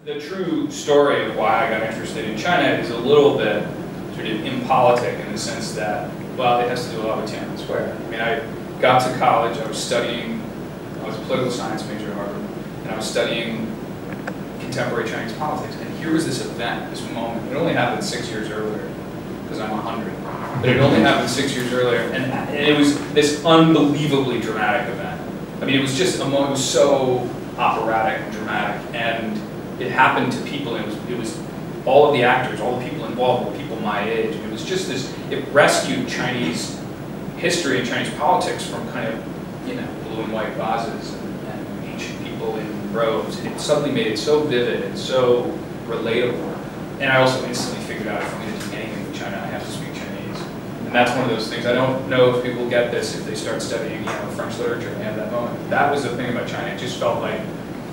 the true story of why I got interested in China is a little bit sort of impolitic in the sense that, well, it has to do a lot with Tiananmen Square. I mean, I got to college, I was a political science major at Harvard, and I was studying contemporary Chinese politics, and here was this event, this moment. It only happened 6 years earlier, because I'm 100. But it only happened 6 years earlier, and it was this unbelievably dramatic event. I mean, it was just a moment, it was so operatic and dramatic, and it happened to people, and it was all of the actors, all the people involved were people my age. And it was just this, it rescued Chinese history and Chinese politics from kind of, you know, blue and white vases and ancient people in robes. And it suddenly made it so vivid and so relatable. And I also instantly figured out if I'm going to do anything with China, I have to speak Chinese. And that's one of those things. I don't know if people get this if they start studying, you know, French literature and they have that moment. That was the thing about China. It just felt like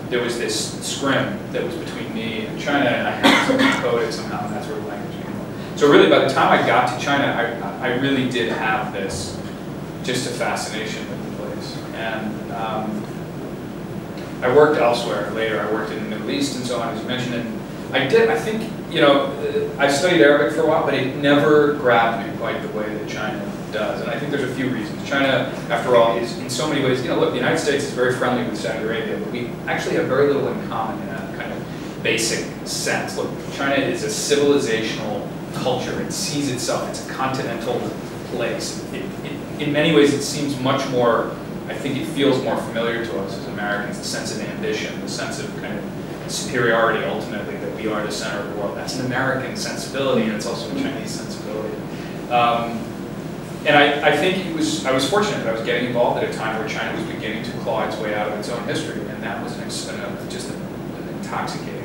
there was this scrim that was between me and China, and I had to decode it somehow, and that's where the language came from. So really, by the time I got to China, I really did have this, just a fascination with the place. And I worked elsewhere later. I worked in the Middle East and so on, as you mentioned. And I think, you know, I studied Arabic for a while, but it never grabbed me quite the way that China does. And I think there's a few reasons. China, after all, is in so many ways, you know, look, the United States is very friendly with Saudi Arabia, but we actually have very little in common in a kind of basic sense. Look, China is a civilizational culture. It sees itself, it's a continental place. In many ways, it seems much more, I think it feels more familiar to us as Americans, the sense of ambition, the sense of kind of superiority, ultimately, that we are the center of the world. That's an American sensibility, and it's also a Chinese sensibility. And I think I was fortunate that I was getting involved at a time where China was beginning to claw its way out of its own history, and that was just an intoxicating